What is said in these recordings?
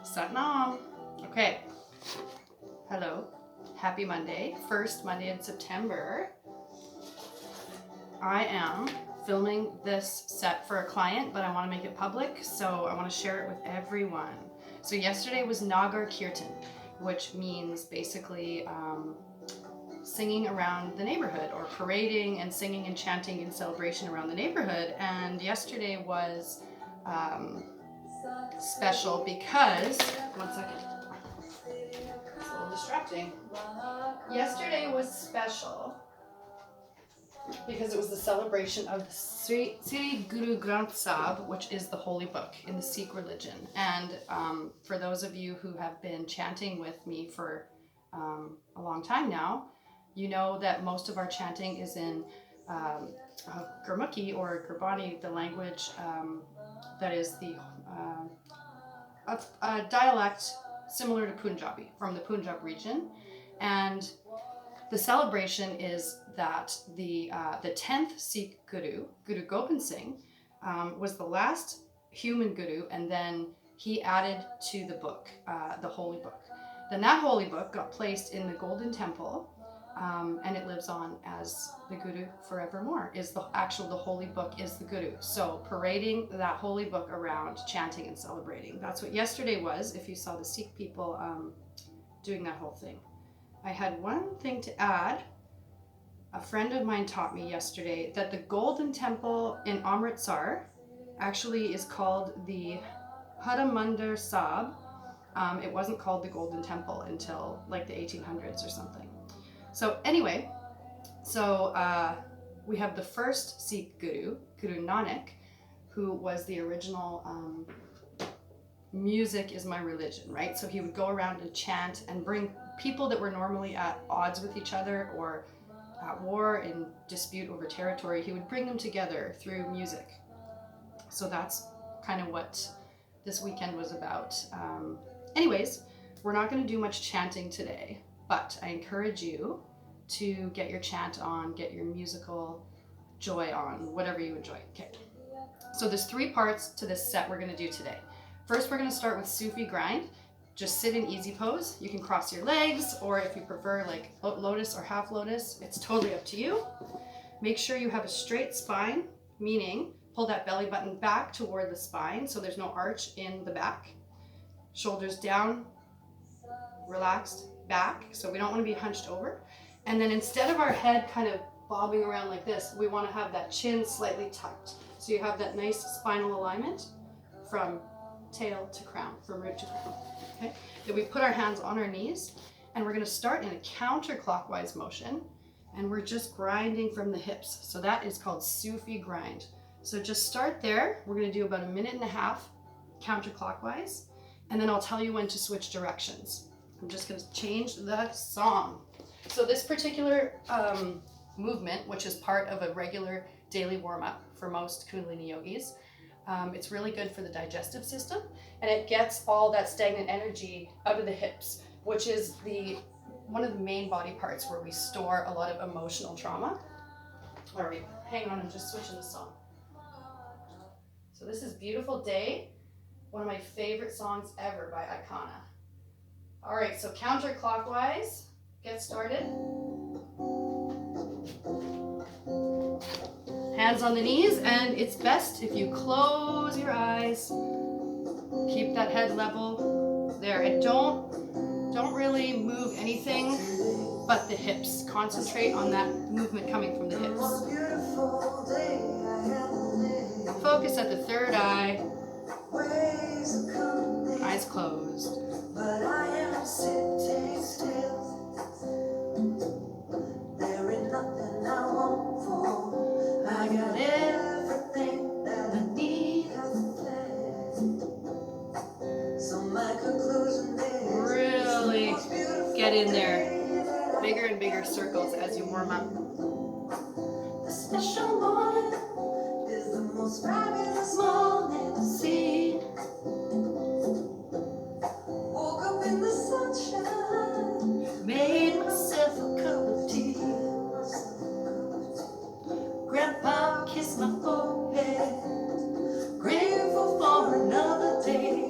Satnam. Okay. Hello. Happy Monday. First Monday in September. I am filming this set for a client, but I want to make it public, so I want to share it with everyone. So yesterday was Nagar Kirtan, which means basically singing around the neighborhood, or parading and singing and chanting in celebration around the neighborhood. And yesterday was special because, one second, it's a little distracting. Yesterday was special because it was the celebration of the Sri Guru Granth Sahib, which is the holy book in the Sikh religion. And for those of you who have been chanting with me for a long time now, you know that most of our chanting is in Gurmukhi or Gurbani, the language that is the a dialect similar to Punjabi, from the Punjab region. And the celebration is that the 10th Sikh Guru, Guru Gobind Singh, was the last human Guru, and then he added to the book, the holy book. Then that holy book got placed in the Golden Temple, and it lives on as the Guru forevermore. The holy book is the Guru. So parading that holy book around, chanting and celebrating. That's what yesterday was, if you saw the Sikh people doing that whole thing. I had one thing to add. A friend of mine taught me yesterday that the Golden Temple in Amritsar actually is called the Harimandir Sahib. It wasn't called the Golden Temple until like the 1800s or something. So anyway, we have the first Sikh Guru, Guru Nanak, who was the original music is my religion, right? So he would go around and chant and bring people that were normally at odds with each other or at war, in dispute over territory, he would bring them together through music. So that's kind of what this weekend was about. Anyways, we're not going to do much chanting today, but I encourage you to get your chant on, get your musical joy on, whatever you enjoy. Okay. So there's 3 parts to this set we're going to do today. First, we're going to start with Sufi grind. Just sit in easy pose. You can cross your legs, or if you prefer like lotus or half lotus, it's totally up to you. Make sure you have a straight spine, meaning pull that belly button back toward the spine so there's no arch in the back. Shoulders down, relaxed back, so we don't want to be hunched over. And then instead of our head kind of bobbing around like this, we want to have that chin slightly tucked. So you have that nice spinal alignment from tail to crown, from root to crown. Okay? Then we put our hands on our knees, and we're going to start in a counterclockwise motion, and we're just grinding from the hips. So that is called Sufi grind. So just start there. We're going to do about 1.5 minutes counterclockwise, and then I'll tell you when to switch directions. I'm just going to change the song. So this particular movement, which is part of a regular daily warm-up for most Kundalini yogis, it's really good for the digestive system, and it gets all that stagnant energy out of the hips, which is one of the main body parts where we store a lot of emotional trauma. All right, hang on, I'm just switching the song. So this is Beautiful Day, one of my favorite songs ever by Icona. All right, so counterclockwise, get started. Hands on the knees, and it's best if you close your eyes. Keep that head level there, and don't really move anything but the hips. Concentrate on that movement coming from the hips. Focus at the third eye. Eyes closed. But I am sitting still. There ain't nothing I want for. I got everything that I need. So my conclusion is really get in there. Bigger and bigger circles as you warm up. The special morning is the most fabulous morning to see. Woke up in the sunshine, made myself a cup of tea. Grandpa kissed my forehead, grateful for another day.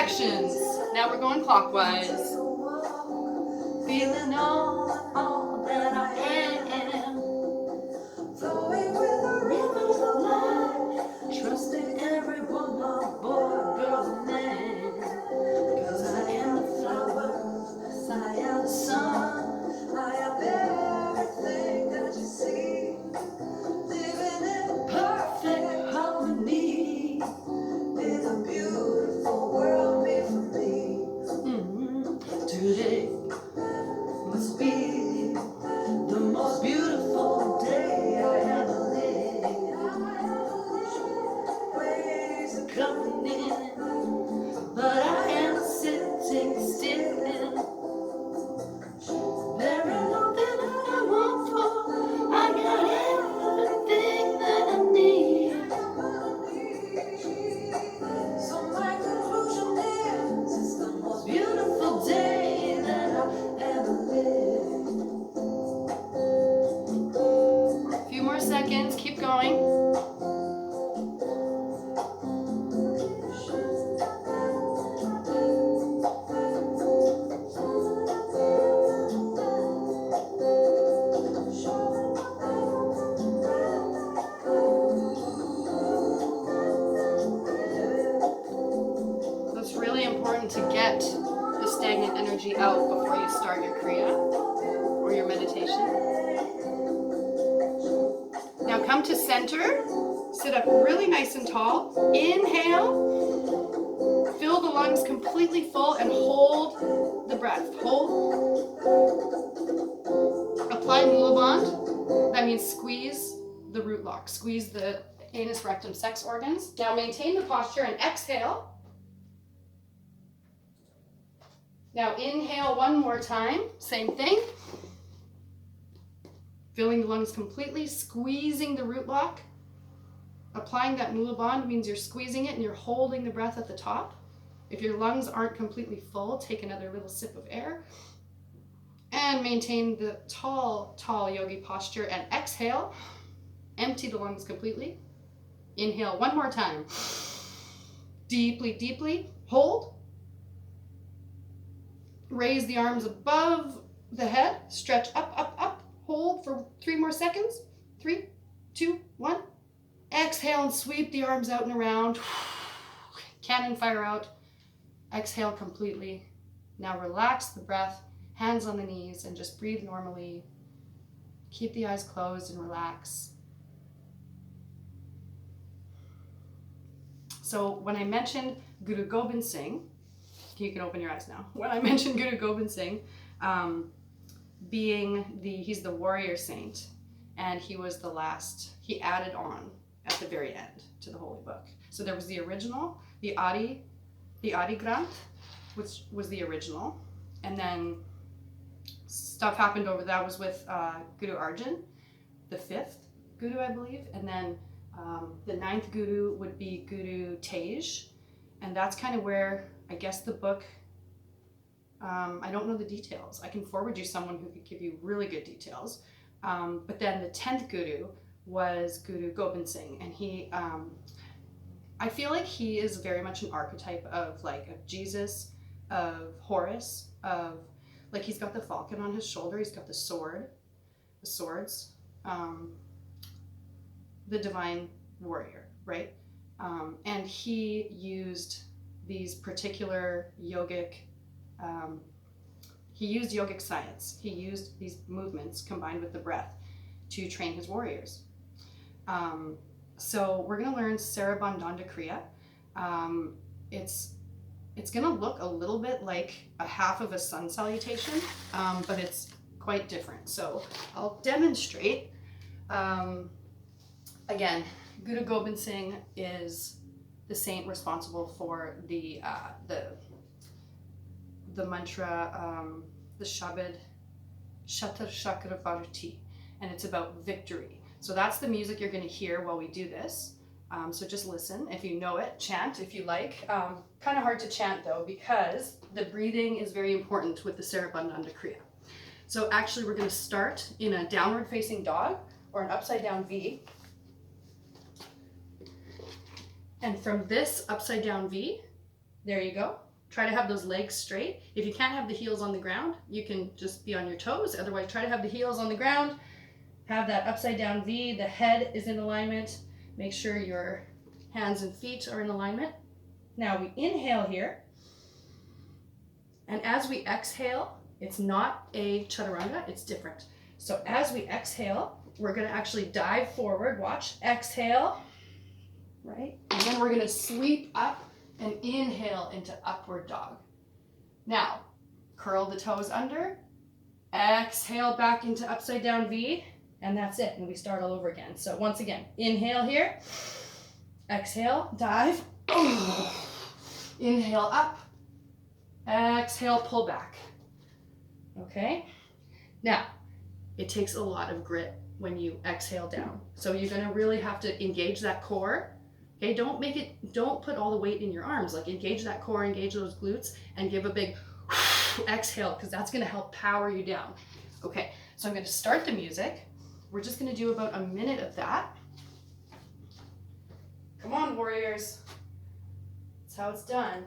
directions. Now we're going clockwise. Feeling all that I am. Flowing with the rivers of life. Trusting every woman, boy, girl, and man. 'Cause I am the flowers, I am the sun, I am everything that you see. Living in perfect harmony. It's a beautiful world made for me. Today must be the most beautiful day I ever lived. Waves are coming in, but I am sitting still. There is nothing I want for. I got everything that I need. So my conclusion is, it's the most beautiful day that I ever lived. A few more seconds, keep going. It's really important to get the stagnant energy out before you start your Kriya or your meditation. Now come to center, sit up really nice and tall. Inhale, fill the lungs completely full and hold the breath. Hold. Apply Mula Band. That means squeeze the root lock, squeeze the anus, rectum, sex organs. Now maintain the posture and exhale. Now inhale one more time, same thing. Filling the lungs completely, squeezing the root lock. Applying that Mula Band means you're squeezing it and you're holding the breath at the top. If your lungs aren't completely full, take another little sip of air. And maintain the tall, tall yogi posture and exhale. Empty the lungs completely. Inhale one more time. Deeply, deeply. Hold. Raise the arms above the head. Stretch up, up, up. Hold for 3 more seconds. 3, 2, 1. Exhale and sweep the arms out and around. Cannon fire out. Exhale completely. Now relax the breath. Hands on the knees and just breathe normally. Keep the eyes closed and relax. So when I mentioned Guru Gobind Singh, you can open your eyes now. When I mentioned Guru Gobind Singh, he's the warrior saint, and he was the last, he added on at the very end to the holy book. So there was the original, the Adi Granth, which was the original, and then stuff happened over that was with Guru Arjan, the 5th Guru, I believe, and then the 9th Guru would be Guru Tej, and that's kind of where I guess the book, I don't know the details. I can forward you someone who could give you really good details. But then the 10th Guru was Guru Gobind Singh, and he, I feel like he is very much an archetype of Jesus, of Horus, of like he's got the falcon on his shoulder, he's got the swords, the divine warrior, right? And he used these particular yogic, he used yogic science. He used these movements combined with the breath to train his warriors. So we're gonna learn Sarabandanda Kriya. It's gonna look a little bit like a half of a sun salutation, but it's quite different. So I'll demonstrate. Again, Guru Gobind Singh is the saint responsible for the mantra, the Shabad Shatar Chakravarti, and it's about victory. So that's the music you're going to hear while we do this. So just listen. If you know it, chant if you like. Kind of hard to chant though, because the breathing is very important with the Sarabandanda Kriya. So actually we're going to start in a downward facing dog or an upside down V. And from this upside down V, there you go. Try to have those legs straight. If you can't have the heels on the ground, you can just be on your toes. Otherwise, try to have the heels on the ground. Have that upside down V. The head is in alignment. Make sure your hands and feet are in alignment. Now we inhale here. And as we exhale, it's not a chaturanga, it's different. So as we exhale, we're going to actually dive forward. Watch. Exhale. Right? And then we're going to sweep up and inhale into upward dog. Now, curl the toes under. Exhale back into upside down V. And that's it. And we start all over again. So once again, inhale here. Exhale, dive. Inhale up. Exhale, pull back. Okay? Now, it takes a lot of grit when you exhale down. So you're going to really have to engage that core. Okay, don't put all the weight in your arms. Like engage that core, engage those glutes, and give a big exhale, because that's going to help power you down. Okay, so I'm going to start the music. We're just going to do about a minute of that. Come on, warriors. That's how it's done.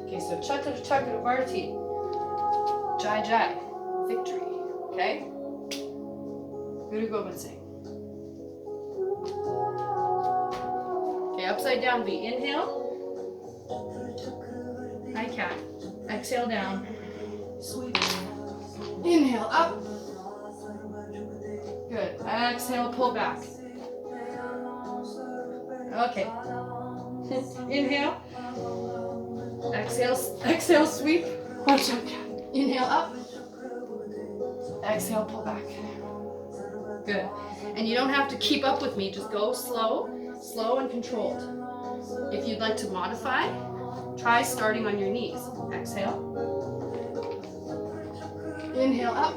Okay, so Chatra Chakra Varti. Jai Jai. Victory. Okay? Guru Gobind Singh. Okay, upside down V. Inhale. I cat. Exhale down. Sweep. Inhale up. Good. Exhale, pull back. Okay. Inhale. Exhale, sweep. Inhale up. Exhale, pull back. Good. And you don't have to keep up with me. Just go slow and controlled. If you'd like to modify, try starting on your knees. Exhale. Inhale up.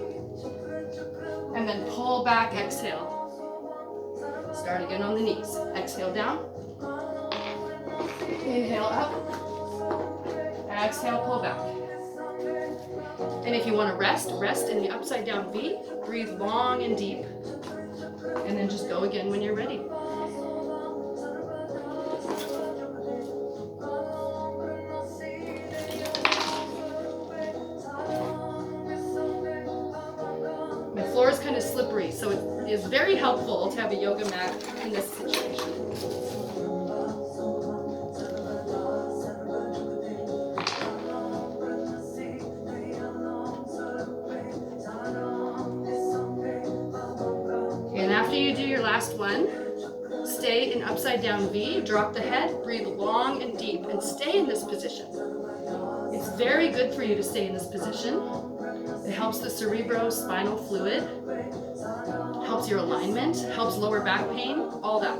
And then pull back, exhale. Start again on the knees. Exhale down. Inhale up. Exhale, pull back. And if you want to rest in the upside down V. Breathe long and deep. And then just go again when you're ready. My floor is kind of slippery, so it is very helpful to have a yoga mat in this situation. After you do your last one, stay in upside down V, drop the head, breathe long and deep, and stay in this position. It's very good for you to stay in this position. It helps the cerebrospinal fluid, helps your alignment, helps lower back pain, all that.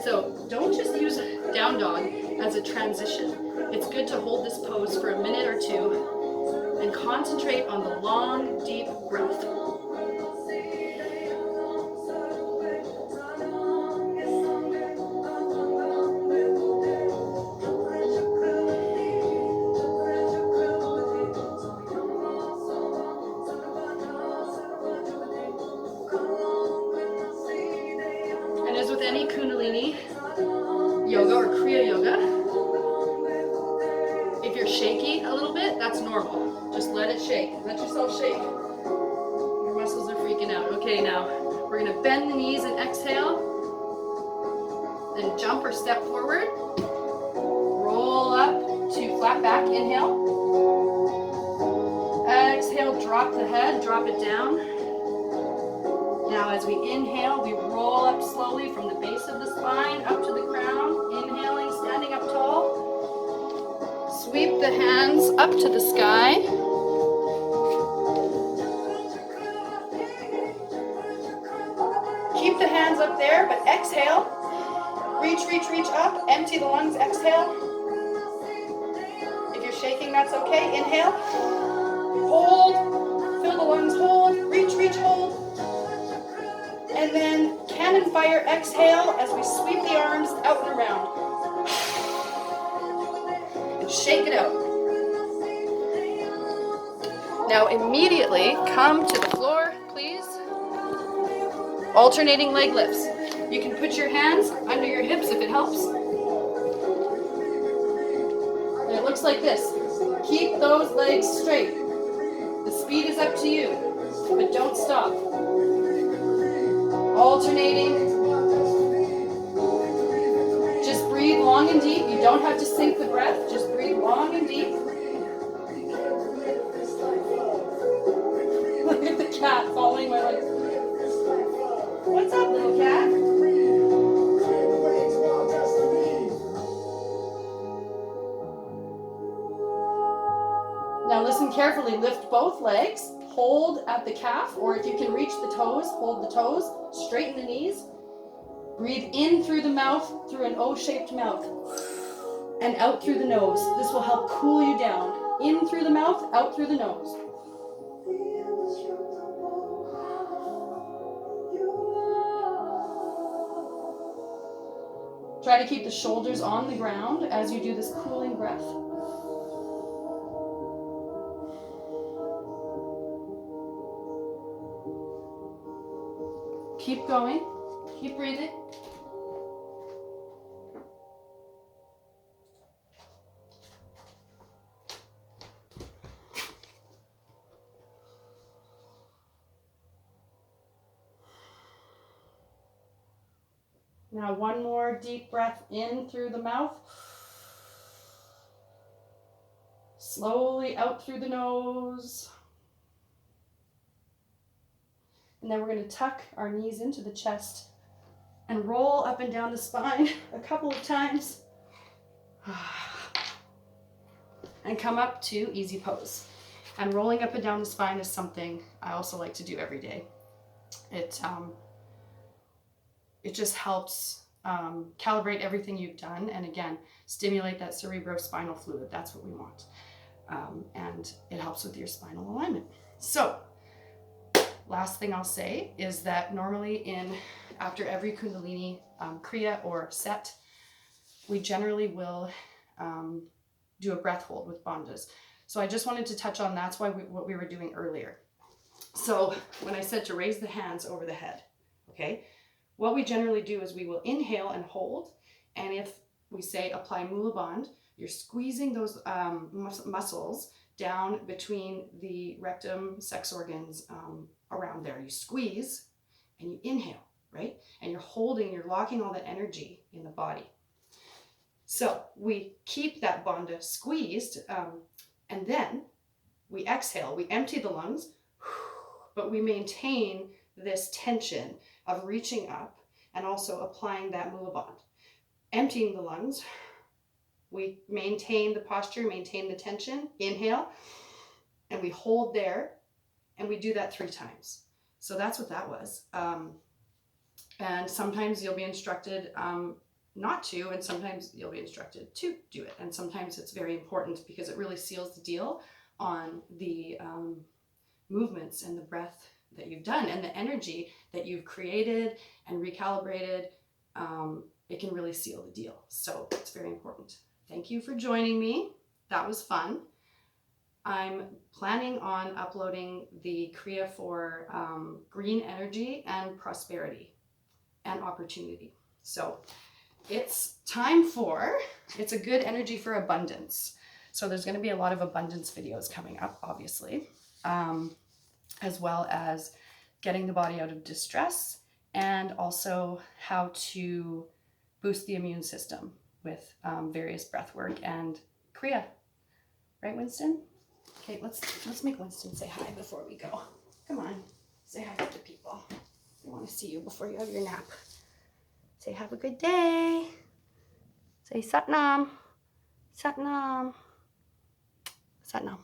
So don't just use down dog as a transition. It's good to hold this pose for a minute or two and concentrate on the long, deep breath. Any Kundalini yoga or Kriya yoga, if you're shaky a little bit, that's normal. Just let it shake. Let yourself shake. Your muscles are freaking out. Okay, now we're going to bend the knees and exhale. Then jump or step forward. Roll up to flat back. Inhale. Exhale, drop the head, drop it down. Now as we inhale, we roll up slowly from the base of the spine up to the crown. Inhaling, standing up tall. Sweep the hands up to the sky. Keep the hands up there, but exhale. Reach, reach, reach up. Empty the lungs, exhale. If you're shaking, that's okay. Inhale. Hold. Fill the lungs, hold. Reach, reach, hold. And then cannon fire, exhale as we sweep the arms out and around. And shake it out. Now immediately come to the floor, please. Alternating leg lifts. You can put your hands under your hips if it helps. looks like this. Keep those legs straight. The speed is up to you, but don't stop. Alternating. Just breathe long and deep. You don't have to sink the breath. Just breathe long and deep. Look at the cat following my legs. What's up, little cat? Now listen carefully. Lift both legs. Hold at the calf, or if you can reach the toes, hold the toes. Straighten the knees. Breathe in through the mouth, through an O-shaped mouth, and out through the nose. This will help cool you down. In through the mouth, out through the nose. Try to keep the shoulders on the ground as you do this cooling breath. Keep going. Keep breathing. Now one more deep breath in through the mouth. Slowly out through the nose. And then we're going to tuck our knees into the chest and roll up and down the spine a couple of times. And come up to easy pose. And rolling up and down the spine is something I also like to do every day. It just helps calibrate everything you've done, and again, stimulate that cerebrospinal fluid. That's what we want. And it helps with your spinal alignment. So, last thing I'll say is that normally after every Kundalini Kriya or set, we generally will do a breath hold with bandhas. So I just wanted to touch on that's why what we were doing earlier. So when I said to raise the hands over the head, okay, what we generally do is we will inhale and hold, and if we say apply Mula Bandh, you're squeezing those muscles down between the rectum, sex organs, around there. You squeeze and you inhale, right? And you're holding, you're locking all that energy in the body. So we keep that bandha squeezed, and then we exhale, we empty the lungs, but we maintain this tension of reaching up and also applying that Mula Bandh. Emptying the lungs, we maintain the posture, maintain the tension, inhale, and we hold there, and we do that 3 times. So that's what that was. And sometimes you'll be instructed not to, and sometimes you'll be instructed to do it. And sometimes it's very important because it really seals the deal on the movements and the breath that you've done and the energy that you've created and recalibrated. It can really seal the deal. So it's very important. Thank you for joining me. That was fun. I'm planning on uploading the Kriya for green energy and prosperity and opportunity. So it's time for, it's a good energy for abundance. So there's going to be a lot of abundance videos coming up, obviously, as well as getting the body out of distress and also how to boost the immune system with various breath work and Kriya. Right, Winston? Okay, let's make Winston say hi before we go. Come on, say hi to the people. They want to see you before you have your nap. Say have a good day. Say Satnam. Satnam. Satnam.